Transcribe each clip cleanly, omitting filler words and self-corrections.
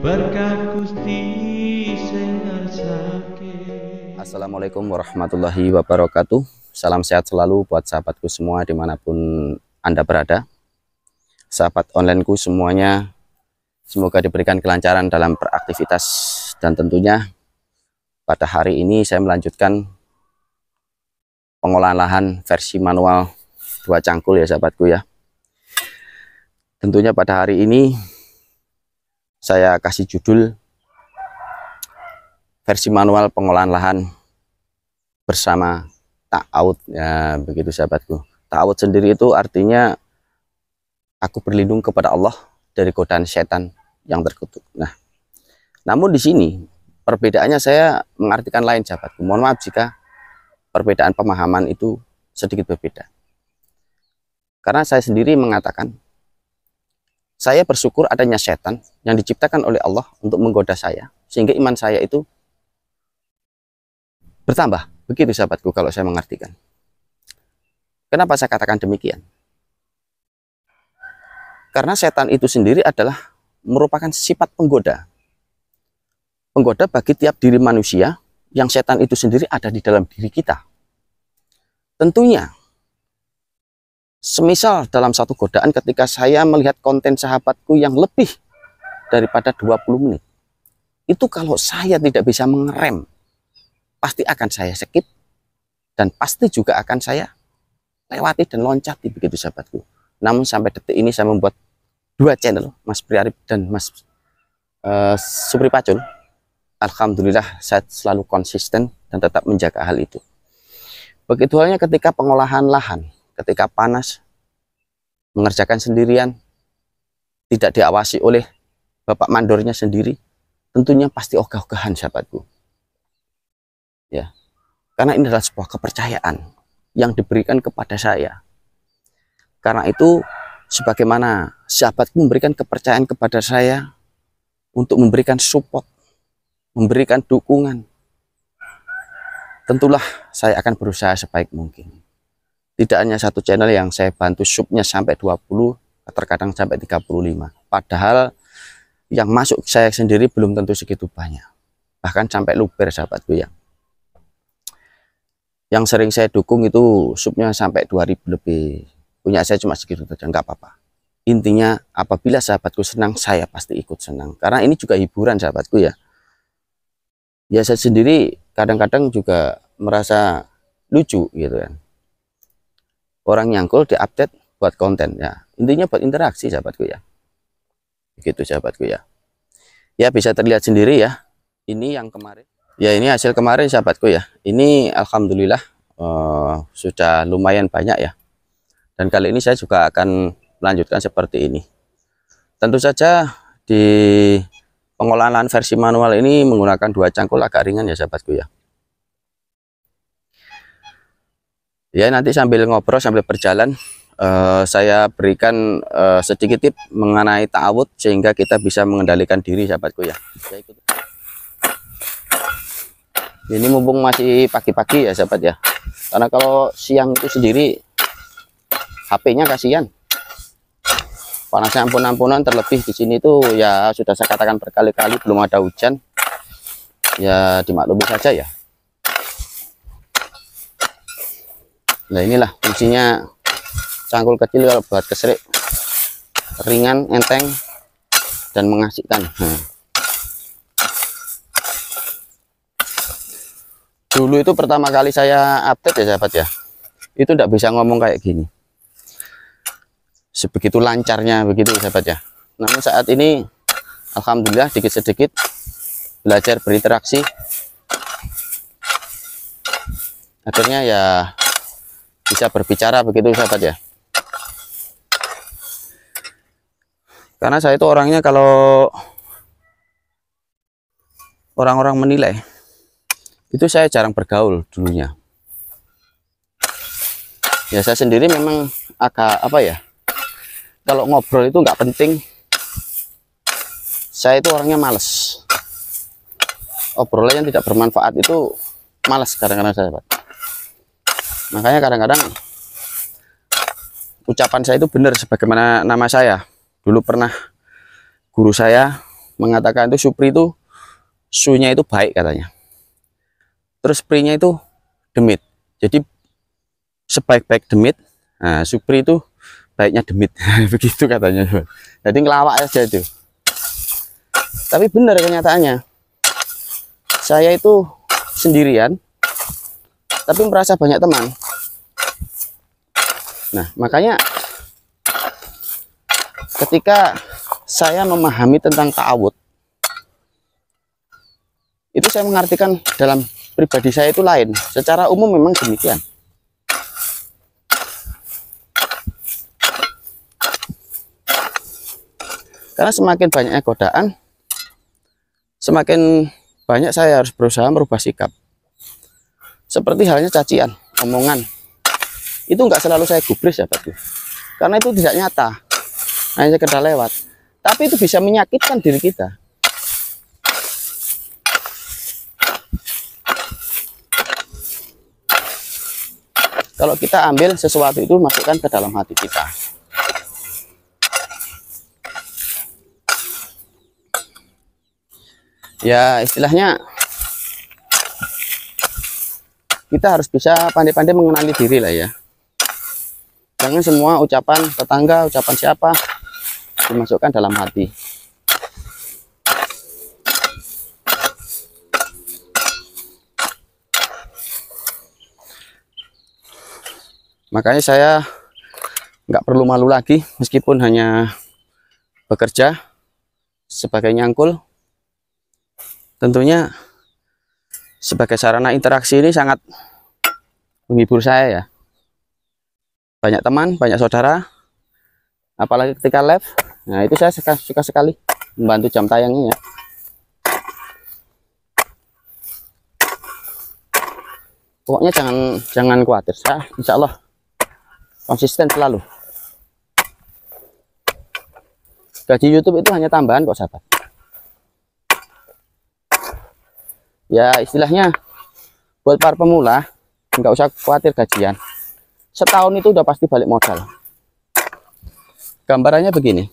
berkah Gusti sing ngarsake. Assalamualaikum warahmatullahi wabarakatuh. Salam sehat selalu buat sahabatku semua dimanapun Anda berada. Sahabat onlineku semuanya, semoga diberikan kelancaran dalam beraktivitas. Dan tentunya pada hari ini saya melanjutkan pengolahan lahan versi manual 2 cangkul ya sahabatku ya. Tentunya pada hari ini saya kasih judul versi manual pengolahan lahan bersama ta'awud ya, begitu sahabatku. Ta'awud sendiri itu artinya aku berlindung kepada Allah dari godaan setan yang terkutuk. Nah, namun di sini perbedaannya saya mengartikan lain sahabatku. Mohon maaf jika perbedaan pemahaman itu sedikit berbeda. Karena saya sendiri mengatakan saya bersyukur adanya setan yang diciptakan oleh Allah untuk menggoda saya, sehingga iman saya itu bertambah. Begitu sahabatku kalau saya mengartikan. Kenapa saya katakan demikian? Karena setan itu sendiri adalah merupakan sifat penggoda. Penggoda bagi tiap diri manusia, yang setan itu sendiri ada di dalam diri kita. Tentunya, semisal dalam satu godaan ketika saya melihat konten sahabatku yang lebih daripada 20 menit. Itu kalau saya tidak bisa mengerem, pasti akan saya skip dan pasti juga akan saya lewati dan loncati, begitu sahabatku. Namun sampai detik ini saya membuat 2 channel, Mas Priarif dan Mas Supri Pacul. Alhamdulillah saya selalu konsisten dan tetap menjaga hal itu. Begitu halnya ketika pengolahan lahan, ketika panas, mengerjakan sendirian, tidak diawasi oleh bapak mandornya sendiri, tentunya pasti ogah-ogahan sahabatku. Ya, karena ini adalah sebuah kepercayaan yang diberikan kepada saya. Karena itu, sebagaimana sahabatku memberikan kepercayaan kepada saya untuk memberikan support, memberikan dukungan, tentulah saya akan berusaha sebaik mungkin. Tidak hanya satu channel yang saya bantu subnya sampai 20, terkadang sampai 35. Padahal yang masuk saya sendiri belum tentu segitu banyak. Bahkan sampai luber sahabatku ya. Yang sering saya dukung itu subnya sampai 2000 lebih. Punya saya cuma segitu saja, nggak apa-apa. Intinya apabila sahabatku senang, saya pasti ikut senang. Karena ini juga hiburan sahabatku ya. Ya saya sendiri kadang-kadang juga merasa lucu gitu kan. Orang nyangkul diupdate buat konten ya. Intinya buat interaksi sahabatku ya. Begitu sahabatku ya. Ya bisa terlihat sendiri ya. Ini yang kemarin. Ya ini hasil kemarin sahabatku ya. Ini alhamdulillah sudah lumayan banyak ya. Dan kali ini saya juga akan melanjutkan seperti ini. Tentu saja di pengolahan versi manual ini menggunakan 2 cangkul agak ringan ya sahabatku ya. Ya nanti sambil ngobrol sambil berjalan saya berikan sedikit tip mengenai ta'awud sehingga kita bisa mengendalikan diri sahabatku ya. Ini mumpung masih pagi-pagi ya sahabat ya. Karena kalau siang itu sendiri HP-nya kasihan. Panasnya ampun-ampunan, terlebih di sini tuh ya sudah saya katakan berkali-kali belum ada hujan. Ya dimaklumi saja ya. Nah inilah fungsinya cangkul kecil kalau buat keserik, ringan, enteng, dan mengasihkan. Dulu itu pertama kali saya update ya sahabat ya, itu tidak bisa ngomong kayak gini, sebegitu lancarnya begitu sahabat ya. Namun saat ini alhamdulillah sedikit-sedikit belajar berinteraksi, akhirnya ya bisa berbicara begitu sahabat ya. Karena saya itu orangnya kalau orang-orang menilai itu saya jarang bergaul dulunya. Ya saya sendiri memang agak apa ya, kalau ngobrol itu nggak penting. Saya itu orangnya males. Obrolan yang tidak bermanfaat itu malas kadang-kadang sahabat. Makanya kadang-kadang ucapan saya itu benar sebagaimana nama saya. Dulu pernah guru saya mengatakan itu Supri itu sunya itu baik katanya. Terus Pri-nya itu demit. Jadi sebaik-baik demit, nah Supri itu baiknya demit. Begitu katanya. Jadi ngelawak aja itu. Tapi benar kenyataannya. Saya itu sendirian, tapi merasa banyak teman. Nah, makanya ketika saya memahami tentang ta'awud, itu saya mengartikan dalam pribadi saya itu lain. Secara umum memang demikian. Karena semakin banyaknya godaan, semakin banyak saya harus berusaha merubah sikap. Seperti halnya cacian, omongan. Itu nggak selalu saya gubris ya Pak. Karena itu tidak nyata, hanya sekedar lewat. Tapi itu bisa menyakitkan diri kita. Kalau kita ambil sesuatu itu masukkan ke dalam hati kita. Ya istilahnya kita harus bisa pandai-pandai mengenali diri lah ya. Jangan semua ucapan tetangga, ucapan siapa dimasukkan dalam hati. Makanya saya nggak perlu malu lagi, meskipun hanya bekerja sebagai nyangkul. Tentunya sebagai sarana interaksi ini sangat menghibur saya ya. Banyak teman, banyak saudara, apalagi ketika live. Nah itu saya suka sekali membantu jam tayangnya ya. Pokoknya jangan khawatir, saya insya Allah konsisten selalu. Gaji YouTube itu hanya tambahan kok sahabat. Ya istilahnya buat para pemula nggak usah khawatir gajian. Setahun itu udah pasti balik modal. Gambarannya begini.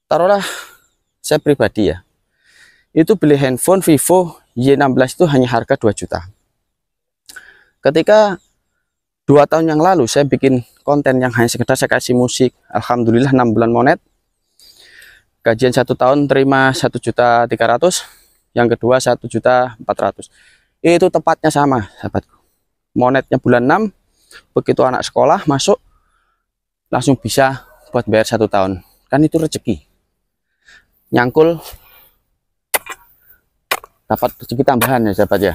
Taruhlah saya pribadi ya. Itu beli handphone Vivo Y16 itu hanya harga 2 juta. Ketika 2 tahun yang lalu saya bikin konten yang hanya sekedar saya kasih musik, alhamdulillah 6 bulan monet. Gajian 1 tahun terima 1.300.000, yang kedua 1.400.000. Itu tepatnya sama sahabatku. Monetnya bulan 6, begitu anak sekolah masuk langsung bisa buat bayar 1 tahun. Kan itu rezeki. Nyangkul dapat rezeki tambahan ya sahabat ya.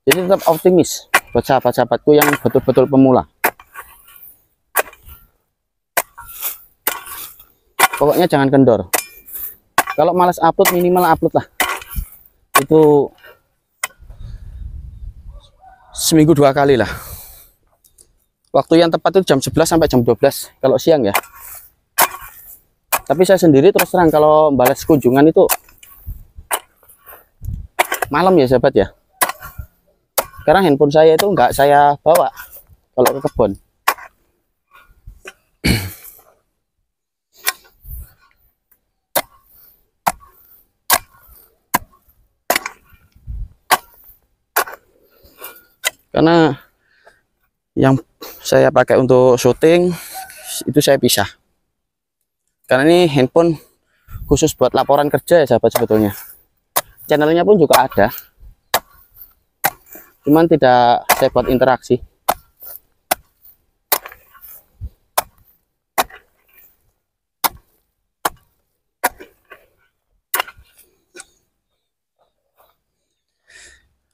Jadi tetap optimis buat sahabat-sahabatku yang betul-betul pemula. Pokoknya jangan kendor. Kalau malas upload, minimal upload lah. Itu seminggu 2 kali lah. Waktu yang tepat itu jam 11 sampai jam 12 kalau siang ya. Tapi saya sendiri terus terang kalau balas kunjungan itu malam ya sahabat ya. Karena handphone saya itu nggak saya bawa kalau ke kebun. Karena yang saya pakai untuk syuting itu saya pisah. Karena ini handphone khusus buat laporan kerja ya sahabat sebetulnya. Channelnya pun juga ada. Cuman tidak saya buat interaksi.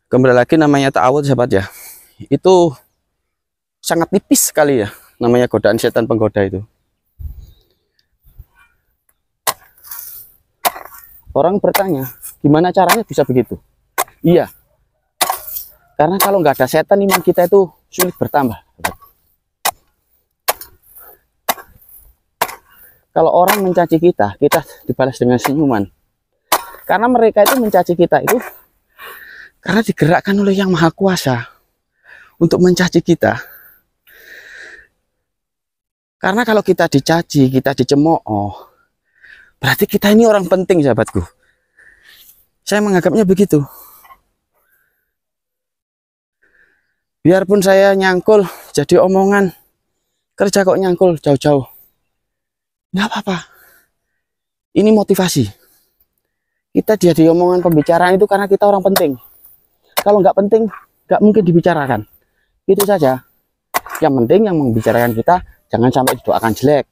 Kembali lagi namanya ta'awud sahabat ya. Itu sangat tipis sekali ya namanya godaan setan penggoda itu. Orang bertanya, gimana caranya bisa begitu? Iya. Karena kalau nggak ada setan, iman kita itu sulit bertambah. Kalau orang mencaci kita, kita dibalas dengan senyuman. Karena mereka itu mencaci kita itu karena digerakkan oleh Yang Maha Kuasa untuk mencaci kita. Karena kalau kita dicaci, kita dicemooh, Berarti kita ini orang penting, sahabatku. Saya menganggapnya begitu. Biarpun saya nyangkul jadi omongan, kerja kok nyangkul jauh-jauh, nggak apa-apa. Ini motivasi. Kita jadi omongan pembicaraan itu karena kita orang penting. Kalau nggak penting, nggak mungkin dibicarakan. Itu saja. Yang penting yang membicarakan kita jangan sampai didoakan jelek.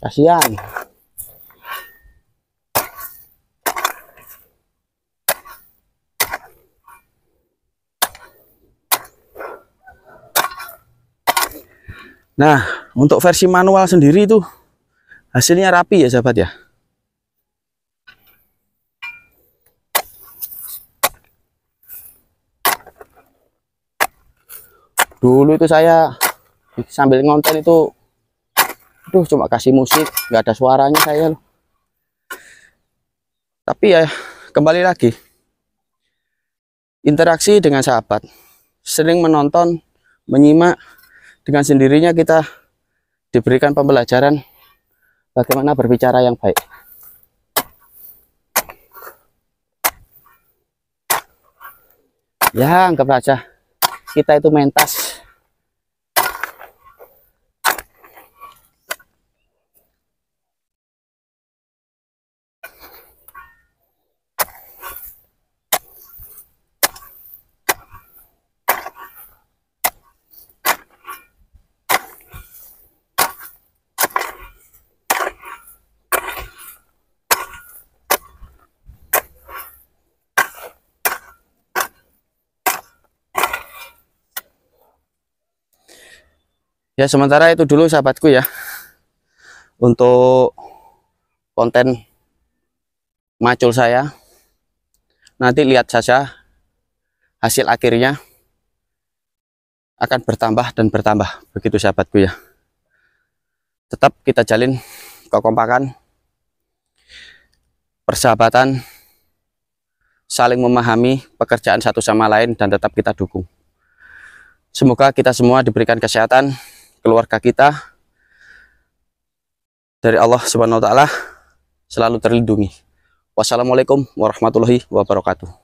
Kasihan. Nah, untuk versi manual sendiri itu hasilnya rapi ya, sahabat ya. Dulu itu saya sambil ngonten itu, cuma kasih musik, nggak ada suaranya saya loh. Tapi ya kembali lagi, interaksi dengan sahabat, sering menonton, menyimak, dengan sendirinya kita diberikan pembelajaran bagaimana berbicara yang baik. Ya, anggap saja kita itu mentas. Ya, sementara itu dulu sahabatku ya, untuk konten macul saya. Nanti lihat saja hasil akhirnya akan bertambah dan bertambah, begitu sahabatku ya. Tetap kita jalin kekompakan, persahabatan, saling memahami pekerjaan satu sama lain, dan tetap kita dukung. Semoga kita semua diberikan kesehatan, keluarga kita dari Allah Subhanahu wa Ta'ala selalu terlindungi. Wassalamualaikum warahmatullahi wabarakatuh.